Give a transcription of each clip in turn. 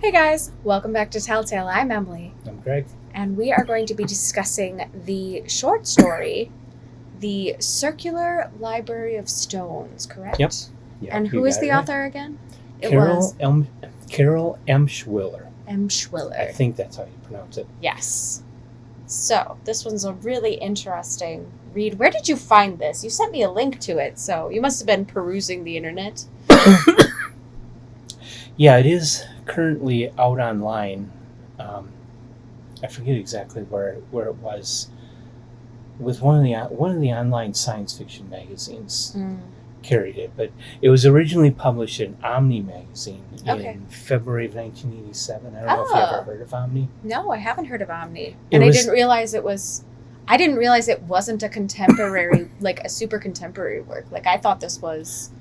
Hey guys, welcome back to Telltale. I'm Emily, I'm Greg. and we are going to be discussing the short story, The Circular Library of Stones, correct? Yep. And who is the author again? Carol Emshwiller. Emshwiller. I think that's how you pronounce it. Yes. So, this one's a really interesting read. Where did you find this? You sent me a link to it, so you must have been perusing the internet. Yeah, it is currently out online. I forget exactly where it was. With one of the online science fiction magazines carried it, but it was originally published in Omni magazine in February of 1987. I don't know if you ever heard of Omni. No, I haven't heard of Omni, I didn't realize it was. I didn't realize it wasn't a contemporary, like a super contemporary work. Like I thought this was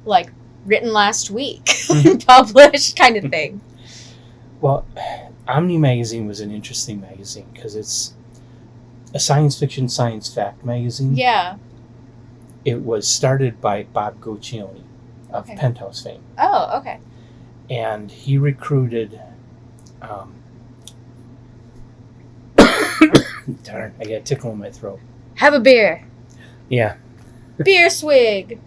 like written last week, published kind of thing. Well, Omni magazine was an interesting magazine because it's a science fiction, science fact magazine. Yeah. It was started by Bob Guccione of Penthouse fame. Oh, okay. And he recruited... darn, I got a tickle in my throat. Have a beer. Yeah. Beer swig.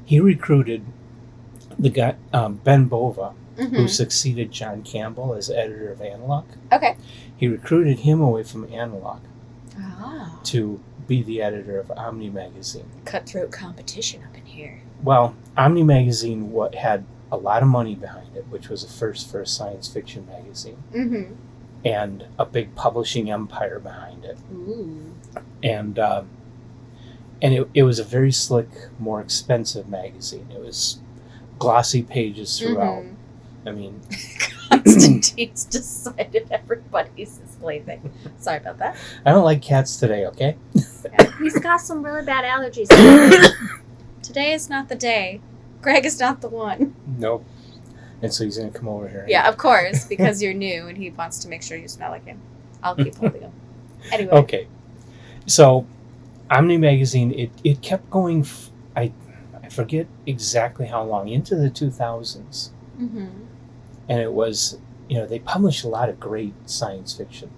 He recruited the guy, Ben Bova, who succeeded John Campbell as editor of Analog. Okay. He recruited him away from Analog to be the editor of Omni magazine. Cutthroat competition up in here. Well, Omni magazine had a lot of money behind it, which was a first for a science fiction magazine, and a big publishing empire behind it. Ooh. And it was a very slick, more expensive magazine. It was glossy pages throughout. I mean, Constantine's decided everybody's his plaything. Sorry about that. I don't like cats today, okay? Yeah, he's got some really bad allergies. Today is not the day. Greg is not the one. Nope. And so he's going to come over here. Yeah, of course, because you're new and he wants to make sure you smell like him. I'll keep holding him. Anyway. Okay. So, Omni magazine, it kept going, I forget exactly how long, into the 2000s. And it was, they published a lot of great science fiction.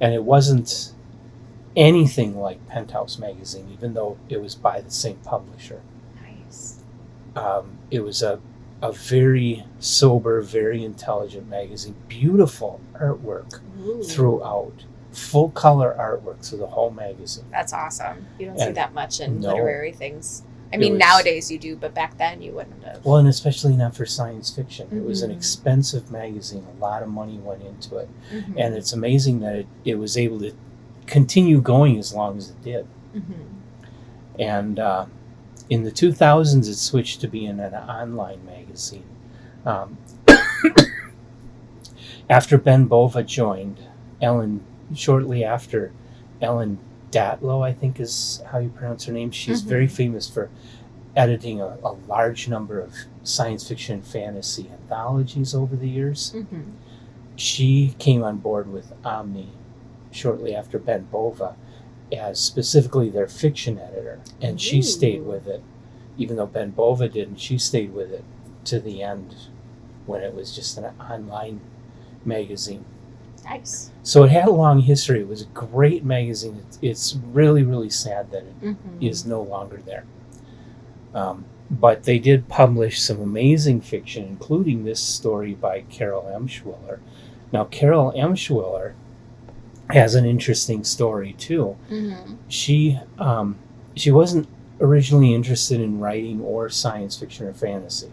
And it wasn't anything like Penthouse magazine, even though it was by the same publisher. Nice. It was a very sober, very intelligent magazine. Beautiful artwork throughout. Full color artwork through the whole magazine. That's awesome. You don't see that much in literary things. I mean, nowadays you do, but back then you wouldn't have. Well, and especially not for science fiction. It was an expensive magazine. A lot of money went into it. And it's amazing that it was able to continue going as long as it did. And in the 2000s, it switched to being an online magazine. After Ben Bova joined, shortly after, Ellen Datlow, I think is how you pronounce her name. She's very famous for editing a large number of science fiction and fantasy anthologies over the years. She came on board with Omni shortly after Ben Bova as specifically their fiction editor. And she stayed with it, even though Ben Bova didn't. She stayed with it to the end when it was just an online magazine. Nice. So it had a long history. It was a great magazine. It's really, really sad that it is no longer there. But they did publish some amazing fiction, including this story by Carol Emshwiller. Now, Carol Emshwiller has an interesting story, too. She wasn't originally interested in writing or science fiction or fantasy.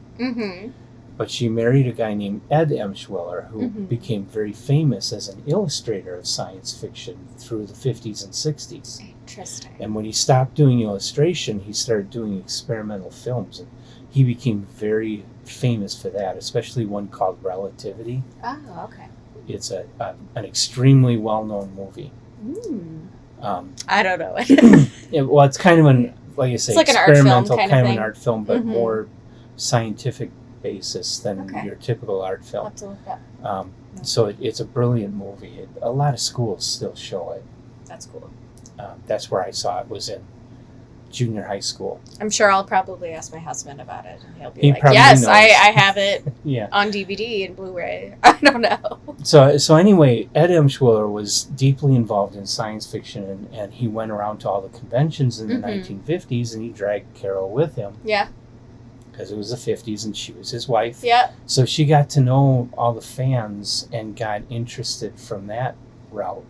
But she married a guy named Ed Emshwiller, who became very famous as an illustrator of science fiction through the 50s and 60s. Interesting. And when he stopped doing illustration, he started doing experimental films. And he became very famous for that, especially one called Relativity. Oh, okay. It's an extremely well-known movie. I don't know. Well, it's kind of like I say, it's like experimental an art film kind of an art film, but more scientific basis than your typical art film. I'll have to look up. So it's a brilliant movie. A lot of schools still show it. That's cool. That's where I saw it, was in junior high school. I'm sure I'll probably ask my husband about it, and he'll be He like, probably yes, knows. I have it Yeah. on DVD and Blu-ray. I don't know. So anyway, Ed Emshwiller was deeply involved in science fiction, and he went around to all the conventions in the 1950s, and he dragged Carol with him. Yeah. Because it was the 50s, and she was his wife. Yeah. So she got to know all the fans and got interested from that route,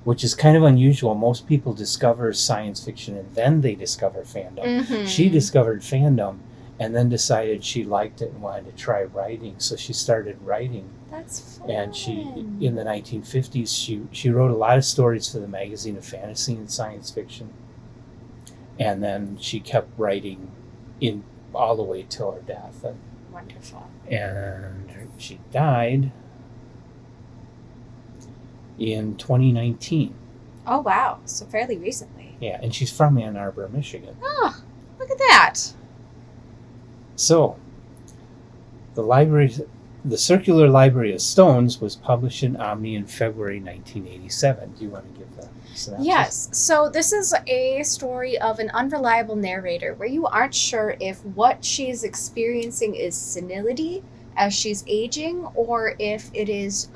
which is kind of unusual. Most people discover science fiction and then they discover fandom. She discovered fandom and then decided she liked it and wanted to try writing. So she started writing. That's fun. And she, in the 1950s, she wrote a lot of stories for the magazine of fantasy and science fiction. And then she kept writing in all the way till her death. Wonderful. And she died in 2019. Oh, wow. So fairly recently. Yeah, and she's from Ann Arbor, Michigan. Oh, look at that. So, the Circular Library of Stones was published in Omni in February 1987. Do you want to give the synopsis? Yes. So this is a story of an unreliable narrator where you aren't sure if what she's experiencing is senility as she's aging or if it is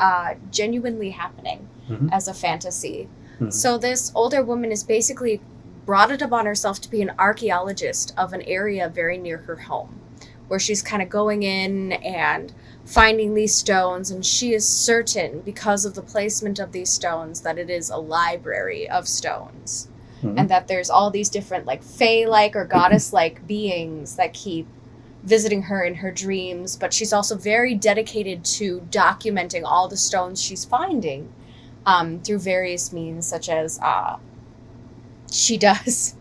genuinely happening as a fantasy. So this older woman is basically brought it upon herself to be an archaeologist of an area very near her home, where she's kind of going in and finding these stones, and she is certain, because of the placement of these stones, that it is a library of stones. And that there's all these different, like, fae-like or goddess-like beings that keep visiting her in her dreams, but she's also very dedicated to documenting all the stones she's finding through various means, such as she does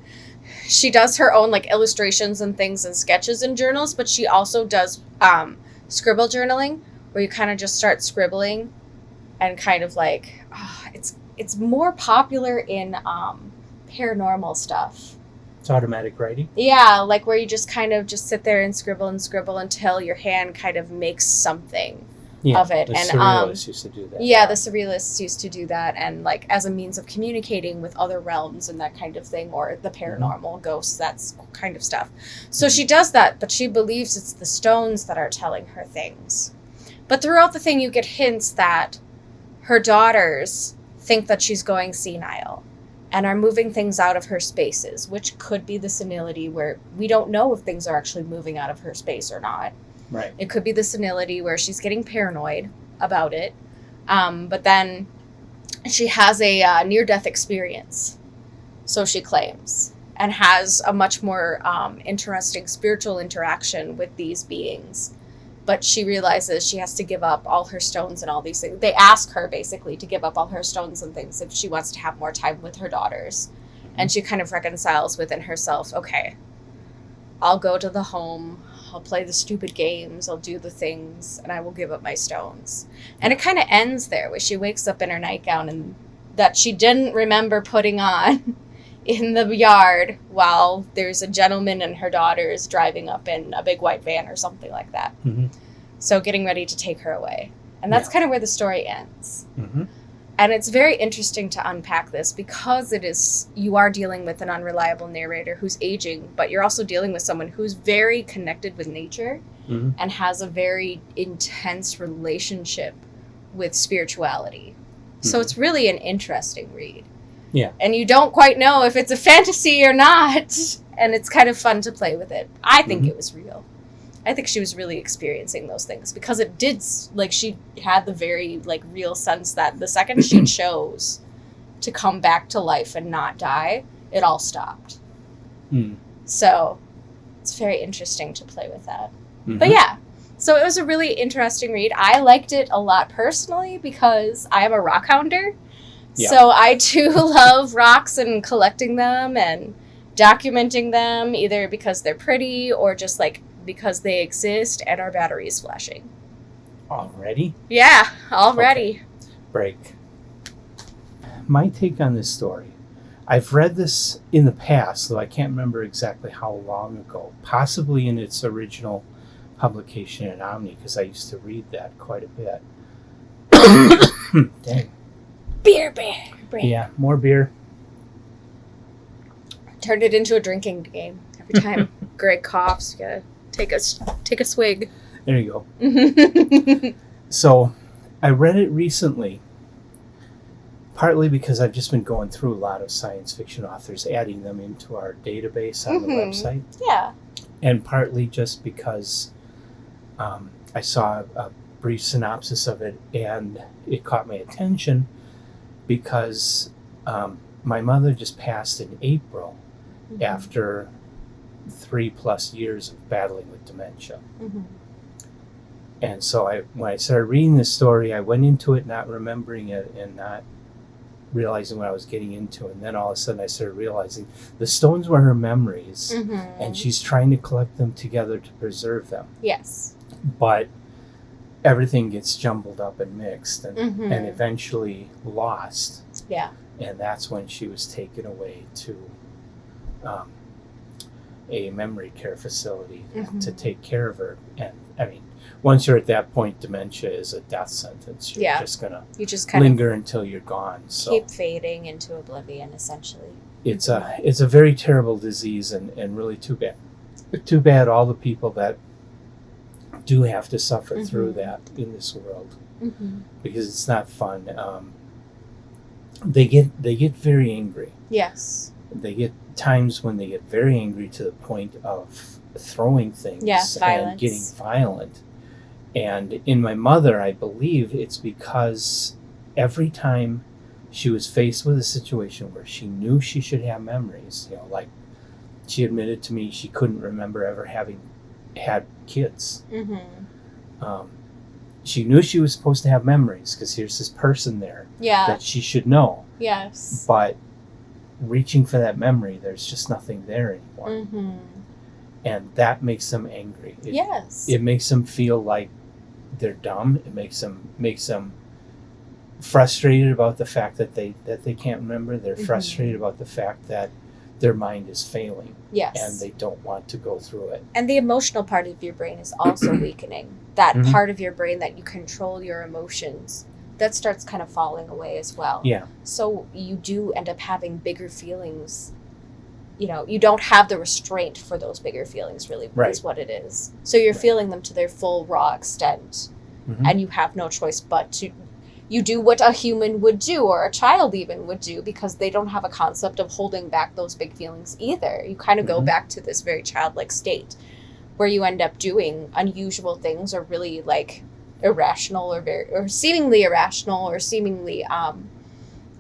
her own, like, illustrations and things and sketches and journals, but she also does scribble journaling, where you kind of just start scribbling and kind of like it's more popular in paranormal stuff. It's automatic writing? Yeah, like where you just kind of just sit there and scribble until your hand kind of makes something of it. The and surrealists used to do that. Yeah, the surrealists used to do that, and like as a means of communicating with other realms and that kind of thing, or the paranormal, ghosts, that's kind of stuff. So she does that, but she believes it's the stones that are telling her things. But throughout the thing, you get hints that her daughters think that she's going senile and are moving things out of her spaces, which could be the senility where we don't know if things are actually moving out of her space or not. Right. It could be the senility where she's getting paranoid about it. But then she has a near-death experience, so she claims, and has a much more interesting spiritual interaction with these beings. But she realizes she has to give up all her stones and all these things. They ask her, basically, to give up all her stones and things if she wants to have more time with her daughters. And she kind of reconciles within herself, okay, I'll go to the home, I'll play the stupid games, I'll do the things, and I will give up my stones. And it kind of ends there, where she wakes up in her nightgown and that she didn't remember putting on in the yard while there's a gentleman and her daughters driving up in a big white van or something like that. So getting ready to take her away. And that's kind of where the story ends. And it's very interesting to unpack this because you are dealing with an unreliable narrator who's aging, but you're also dealing with someone who's very connected with nature and has a very intense relationship with spirituality. So it's really an interesting read. Yeah. And you don't quite know if it's a fantasy or not. And it's kind of fun to play with it. I think it was real. I think she was really experiencing those things because it did, like, she had the very, like, real sense that the second she chose to come back to life and not die, it all stopped. So it's very interesting to play with that. But yeah, so it was a really interesting read. I liked it a lot personally because I am a rock hounder. Yeah. So I too love rocks and collecting them and documenting them, either because they're pretty or just like because they exist and our battery is flashing. Already? Yeah, already. Okay. Break. My take on this story. I've read this in the past, though I can't remember exactly how long ago. Possibly in its original publication in Omni, because I used to read that quite a bit. Dang. Beer. Yeah, more beer. Turned it into a drinking game. Every time Greg coughs, you gotta take a swig. There you go. So, I read it recently, partly because I've just been going through a lot of science fiction authors, adding them into our database on the website. Yeah. And partly just because I saw a brief synopsis of it, and it caught my attention because my mother just passed in April after 3+ years of battling with dementia. And so when I started reading this story, I went into it not remembering it and not realizing what I was getting into. And then all of a sudden I started realizing the stones were her memories, and she's trying to collect them together to preserve them. Yes. But everything gets jumbled up and mixed and eventually lost. Yeah. And that's when she was taken away to a memory care facility to take care of her. And I mean, once you're at that point, dementia is a death sentence. You're just gonna linger until you're gone. So keep fading into oblivion, essentially. It's a very terrible disease, and really too bad. Too bad all the people that do have to suffer through that in this world, because it's not fun. They get very angry. Yes. They get times when they get very angry to the point of throwing things and getting violent. And in my mother, I believe it's because every time she was faced with a situation where she knew she should have memories, like she admitted to me she couldn't remember ever having had kids. She knew she was supposed to have memories because here's this person there that she should know. Yes. But reaching for that memory, there's just nothing there anymore. And that makes them angry. It makes them feel like they're dumb. It makes them frustrated about the fact that they can't remember. They're frustrated about the fact that their mind is failing. Yes. And they don't want to go through it. And the emotional part of your brain is also weakening. That part of your brain that you control your emotions, that starts kind of falling away as well. Yeah. So you do end up having bigger feelings. You don't have the restraint for those bigger feelings, really, is what it is. So you're feeling them to their full, raw extent. And you have no choice but to... You do what a human would do, or a child even would do, because they don't have a concept of holding back those big feelings either. You kind of go back to this very childlike state where you end up doing unusual things, or really like irrational or seemingly irrational or seemingly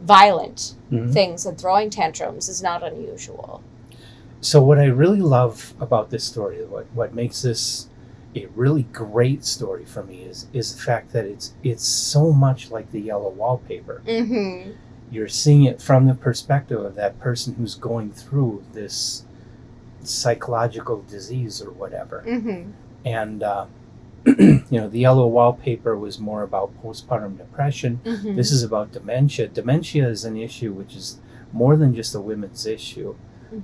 violent things, and throwing tantrums is not unusual. So what I really love about this story, what makes this a really great story for me is the fact that it's so much like the Yellow Wallpaper. You're seeing it from the perspective of that person who's going through this psychological disease or whatever. And the Yellow Wallpaper was more about postpartum depression. This is about dementia. Dementia is an issue which is more than just a women's issue.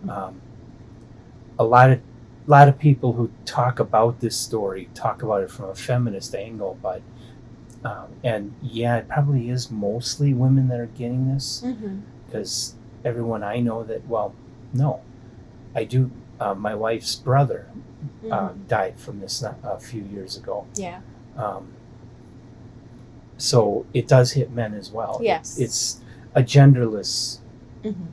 A lot of people who talk about this story talk about it from a feminist angle, but it probably is mostly women that are getting this, because everyone I know I do. My wife's brother died from this a few years ago. Yeah. So it does hit men as well. Yes. It's a genderless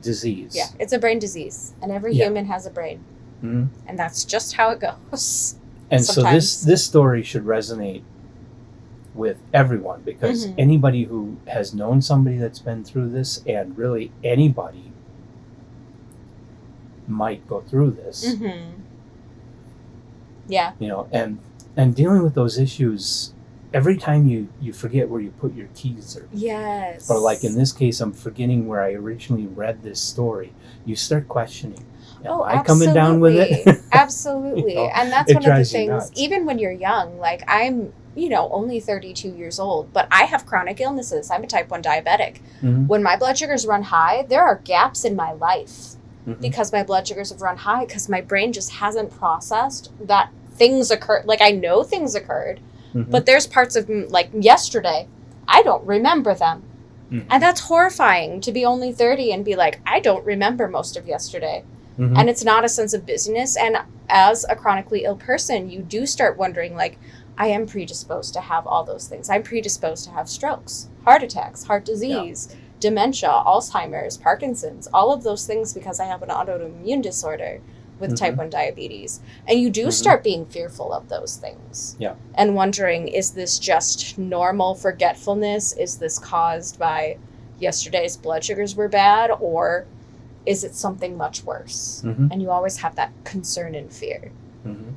disease. Yeah, it's a brain disease, and every human has a brain. And that's just how it goes. And sometimes. So this story should resonate with everyone, because anybody who has known somebody that's been through this, and really anybody might go through this. Yeah. And dealing with those issues, every time you forget where you put your keys, or like in this case, I'm forgetting where I originally read this story, you start questioning. Am I coming down with it? Absolutely. And that's one of the things, even when you're young, like I'm, only 32 years old, but I have chronic illnesses. I'm a type 1 diabetic. When my blood sugars run high, there are gaps in my life because my blood sugars have run high, because my brain just hasn't processed that things occurred. Like, I know things occurred, but there's parts of, like yesterday, I don't remember them. And that's horrifying to be only 30 and be like, I don't remember most of yesterday. Mm-hmm. And it's not a sense of busyness. And as a chronically ill person, you do start wondering, like, I am predisposed to have all those things. I'm predisposed to have strokes, heart attacks, heart disease, dementia, Alzheimer's, Parkinson's, all of those things because I have an autoimmune disorder with type 1 diabetes. And you do start being fearful of those things. Yeah. And wondering, is this just normal forgetfulness? Is this caused by yesterday's blood sugars were bad? Or is it something much worse? And you always have that concern and fear.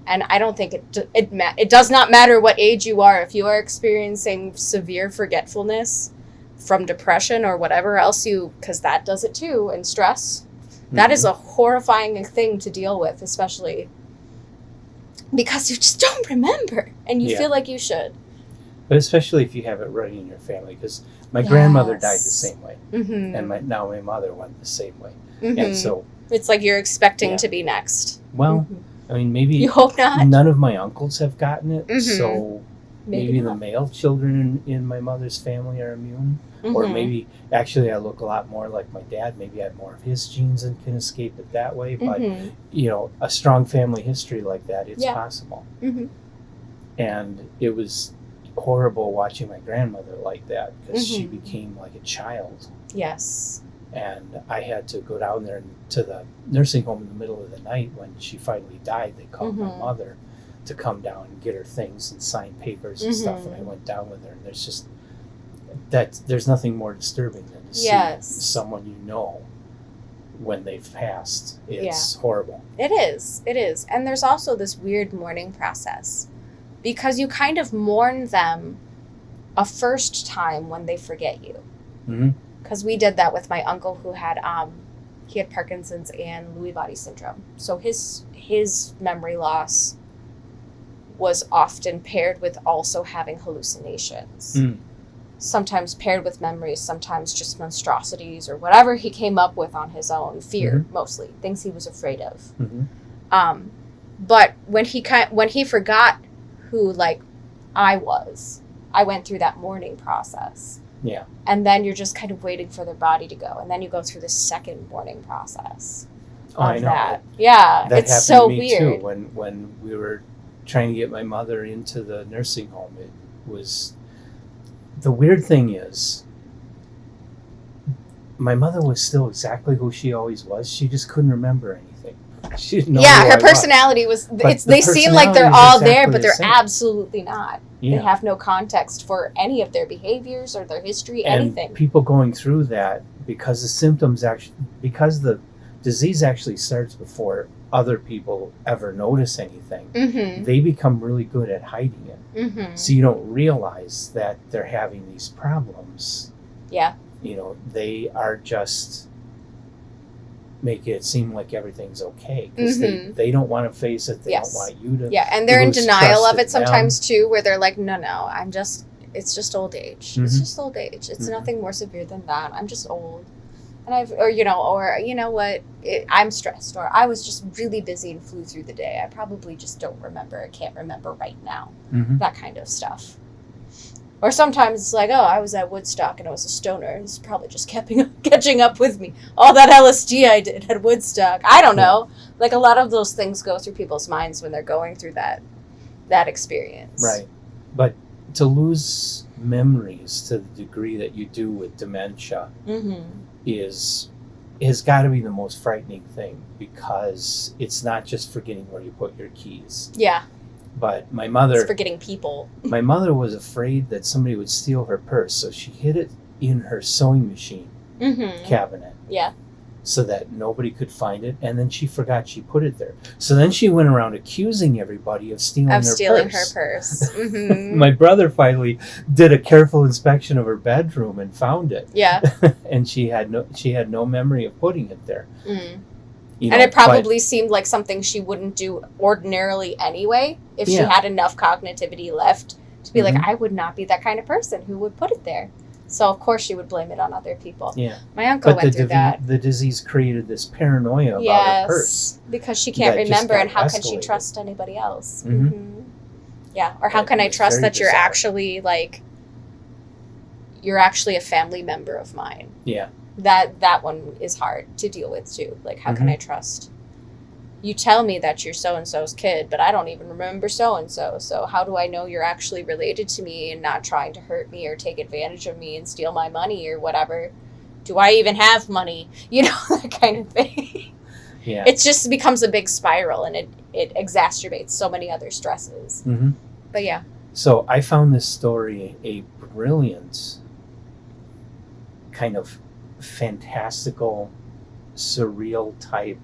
And I don't think it does not matter what age you are. If you are experiencing severe forgetfulness from depression or whatever else because that does it too, and stress, that is a horrifying thing to deal with, especially because you just don't remember and you feel like you should. But especially if you have it running in your family, because my grandmother died the same way, and my mother went the same way, and so it's like you're expecting to be next. Well, I mean, maybe you hope not. None of my uncles have gotten it, so maybe the male children in my mother's family are immune, or maybe actually I look a lot more like my dad. Maybe I have more of his genes and can escape it that way. But a strong family history like that, it's possible. And it was horrible watching my grandmother like that because she became like a child. Yes. And I had to go down there to the nursing home in the middle of the night when she finally died. They called my mother to come down and get her things and sign papers and stuff. And I went down with her. And there's just there's nothing more disturbing than to see someone you know when they've passed. It's horrible. It is. It is. And there's also this weird mourning process because you kind of mourn them a first time when they forget you. Because we did that with my uncle who had he had Parkinson's and Lewy body syndrome. So his memory loss was often paired with also having hallucinations. Sometimes paired with memories, sometimes just monstrosities or whatever he came up with on his own. Fear, mostly. Things he was afraid of. But when he forgot who, like, I went through that mourning process. Yeah. And then you're just kind of waiting for their body to go. And then you go through the second mourning process. I know. That. Yeah. That it's so weird. Too. When we were trying to get my mother into the nursing home, it was... The weird thing is, my mother was still exactly who she always was. She just couldn't remember anything. She didn't know her personality was. They seem like they're all there, but they're absolutely not. Yeah. They have no context for any of their behaviors or their history, anything. And people going through that, because the disease actually starts before other people ever notice anything, they become really good at hiding it. So you don't realize that they're having these problems. Yeah. They are just making it seem like everything's okay because they don't want to face it. They don't want you to. Yeah, and they're in denial of it sometimes too, where they're like, no, it's just old age. It's just old age. It's nothing more severe than that. I'm just old. And I'm stressed, or I was just really busy and flew through the day. I probably just don't remember. I can't remember right now. That kind of stuff. Or sometimes it's like, I was at Woodstock and I was a stoner. It's probably just catching up with me. All that LSD I did at Woodstock. I don't know. Like, a lot of those things go through people's minds when they're going through that experience. Right. But to lose memories to the degree that you do with dementia has got to be the most frightening thing, because it's not just forgetting where you put your keys. Yeah. But my mother... It's forgetting people. My mother was afraid that somebody would steal her purse, so she hid it in her sewing machine cabinet. Yeah. So that nobody could find it, and then she forgot she put it there. So then she went around accusing everybody of stealing her purse. My brother finally did a careful inspection of her bedroom and found it. Yeah. And she had no memory of putting it there. And it probably seemed like something she wouldn't do ordinarily anyway, if she had enough cognitivity left to be like, I would not be that kind of person who would put it there. So, of course, she would blame it on other people. Yeah. My uncle went through that. The disease created this paranoia about her purse. Because she can't remember, and how can she trust anybody else? Yeah, or how can I trust that you're actually, you're actually a family member of mine? Yeah. That one is hard to deal with, too. Like, how can I trust you tell me that you're so-and-so's kid, but I don't even remember so-and-so. So how do I know you're actually related to me and not trying to hurt me or take advantage of me and steal my money or whatever? Do I even have money? You know, that kind of thing. Yeah. It just becomes a big spiral, and it exacerbates so many other stresses. Mm-hmm. But yeah. So I found this story a brilliant, kind of fantastical, surreal type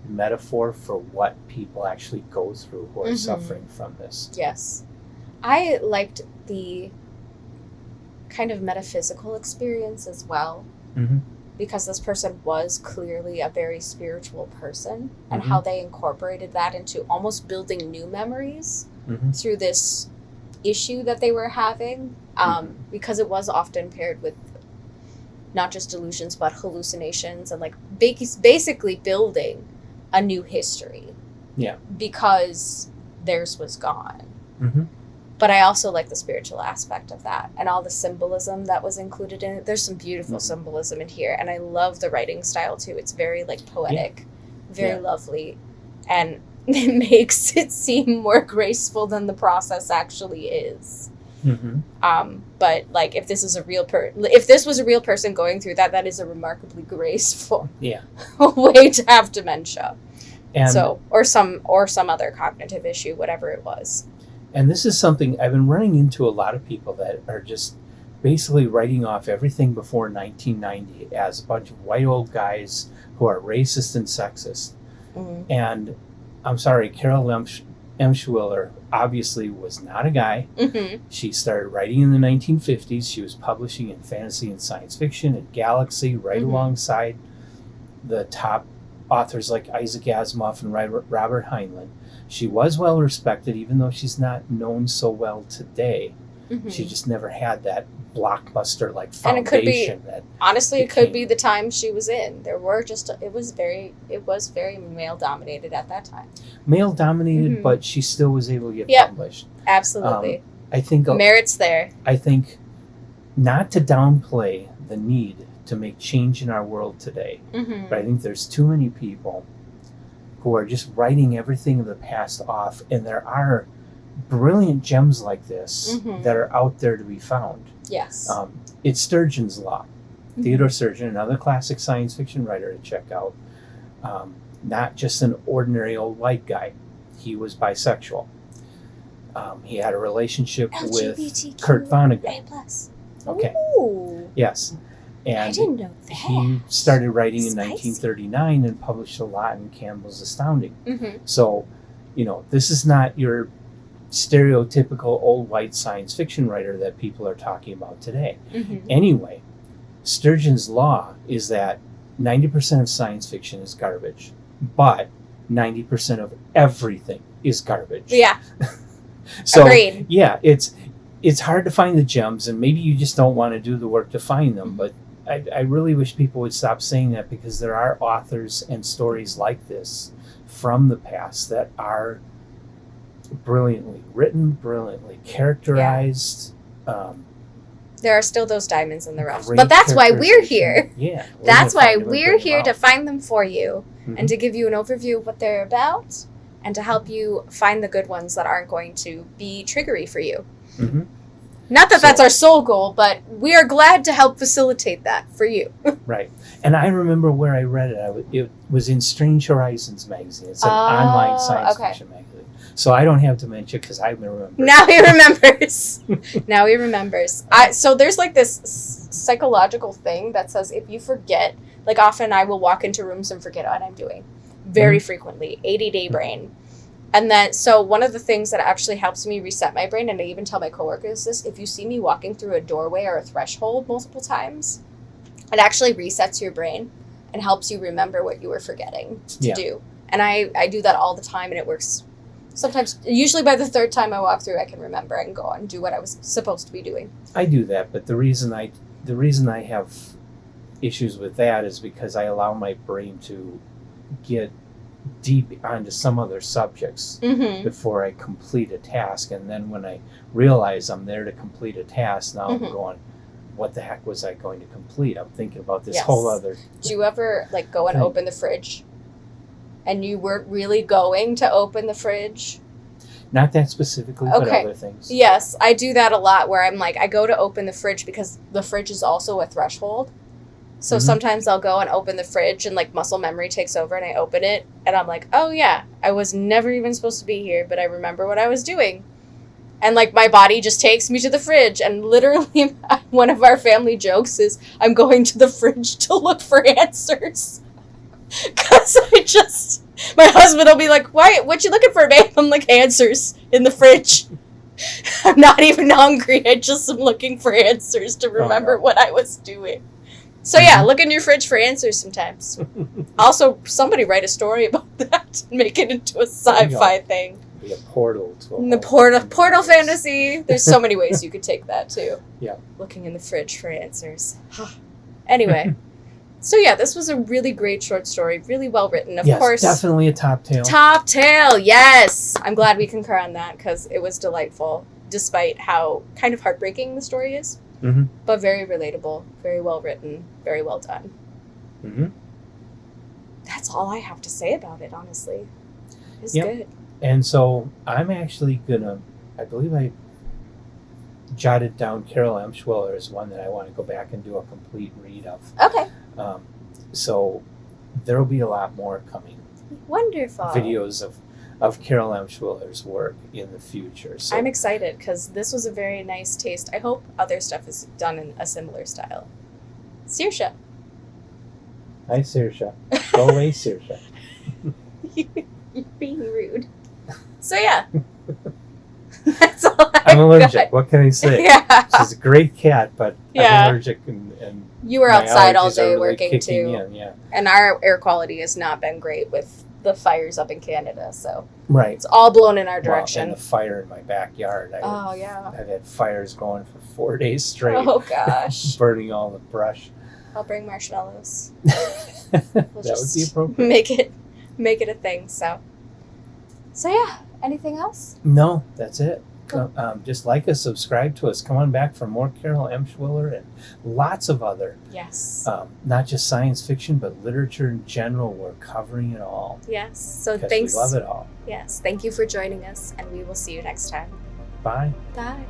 metaphor for what people actually go through who are suffering from this. Yes. I liked the kind of metaphysical experience as well, because this person was clearly a very spiritual person, and how they incorporated that into almost building new memories through this issue that they were having, because it was often paired with not just delusions but hallucinations and like basically building a new history. Yeah. Because theirs was gone. But I also like the spiritual aspect of that and all the symbolism that was included in it. There's some beautiful symbolism in here, and I love the writing style too. It's very like poetic, very lovely, and it makes it seem more graceful than the process actually is. But like if this is a real if this was a real person going through that, that is a remarkably graceful way to have dementia. And so or some other cognitive issue, whatever it was. And this is something I've been running into a lot of people that are just basically writing off everything before 1990 as a bunch of white old guys who are racist and sexist. And I'm sorry, Carol Emshwiller obviously was not a guy. She started writing in the 1950s. She was publishing in fantasy and science fiction at Galaxy right alongside the top authors like Isaac Asimov and Robert Heinlein. She was well respected, even though she's not known so well today. She just never had that blockbuster like foundation. And it could be the time she was in. There were it was very male dominated at that time. Male dominated, but she still was able to get published. Absolutely. I think merit's there. I think not to downplay the need to make change in our world today, but I think there's too many people who are just writing everything of the past off, and there are brilliant gems like this that are out there to be found. Yes. It's Sturgeon's Law. Theodore Sturgeon, another classic science fiction writer to check out. Not just an ordinary old white guy. He was bisexual. He had a relationship with Kurt Vonnegut. Okay. Ooh. Yes. And I didn't know that. He started writing in 1939 and published a lot in Campbell's Astounding. So, this is not your stereotypical old white science fiction writer that people are talking about today. Anyway, Sturgeon's Law is that 90% of science fiction is garbage, but 90% of everything is garbage. Yeah. So, agreed. Yeah, it's hard to find the gems, and maybe you just don't want to do the work to find them, but I really wish people would stop saying that, because there are authors and stories like this from the past that are brilliantly written, brilliantly characterized. There are still those diamonds in the rough. But that's why we're here. Yeah. That's why we're here to find them for you and to give you an overview of what they're about and to help you find the good ones that aren't going to be triggery for you. Not that that's our sole goal, but we are glad to help facilitate that for you. Right. And I remember where I read it. It was in Strange Horizons magazine. It's an online science fiction magazine. So I don't have dementia because I remember. Now he remembers. Now he remembers. So there's like this psychological thing that says if you forget, like often I will walk into rooms and forget what I'm doing. Very frequently. 80-day brain. And then, so one of the things that actually helps me reset my brain, and I even tell my coworkers this, if you see me walking through a doorway or a threshold multiple times, it actually resets your brain and helps you remember what you were forgetting to do. And I do that all the time, and it works. Sometimes, usually by the third time I walk through, I can remember and go on and do what I was supposed to be doing. I do that, but the reason I have issues with that is because I allow my brain to get deep onto some other subjects before I complete a task, and then when I realize I'm there to complete a task, now I'm going, what the heck was I going to complete? I'm thinking about this whole other. Do you ever like go and open the fridge and you weren't really going to open the fridge. Not that specifically, but other things. Yes, I do that a lot where I'm like, I go to open the fridge because the fridge is also a threshold. So sometimes I'll go and open the fridge and like muscle memory takes over and I open it and I'm like, oh yeah, I was never even supposed to be here, but I remember what I was doing. And like my body just takes me to the fridge, and literally one of our family jokes is I'm going to the fridge to look for answers. Because my husband will be like, why, what you looking for, babe? I'm like, answers in the fridge. I'm not even hungry. I just am looking for answers to remember what I was doing. So yeah, look in your fridge for answers sometimes. Also, somebody write a story about that and make it into a sci-fi thing. Be a portal to the portal fantasy. There's so many ways you could take that too. Yeah. Looking in the fridge for answers. Anyway. So yeah, this was a really great short story, really well written. Of course, definitely a top tale. Top tale, yes. I'm glad we concur on that because it was delightful, despite how kind of heartbreaking the story is. Mm-hmm. But very relatable, very well written, very well done. Mm-hmm. That's all I have to say about it, honestly. It's good. And so I'm actually I believe I jotted down Carol Emshwiller as one that I want to go back and do a complete read of. Okay. So there will be a lot more coming. Wonderful. Videos of Carol Emshwiller's work in the future. So I'm excited because this was a very nice taste. I hope other stuff is done in a similar style. Saoirse. Hi, Saoirse. Go away, Saoirse. You're being rude. So yeah. That's all I'm allergic. Got. What can I say? Yeah. She's a great cat, but I'm allergic and you were outside all day really working too. Yeah. And our air quality has not been great with the fires up in Canada, so it's all blown in our direction. And the fire in my backyard. I've had fires going for 4 days straight. Oh gosh. Burning all the brush. I'll bring marshmallows. That would be appropriate. Make it a thing. So yeah. Anything else? No, that's it. Cool. Just like us, subscribe to us. Come on back for more Carol Emshwiller and lots of other. Yes. Not just science fiction, but literature in general. We're covering it all. Yes. So thanks. We love it all. Yes. Thank you for joining us, and we will see you next time. Bye. Bye.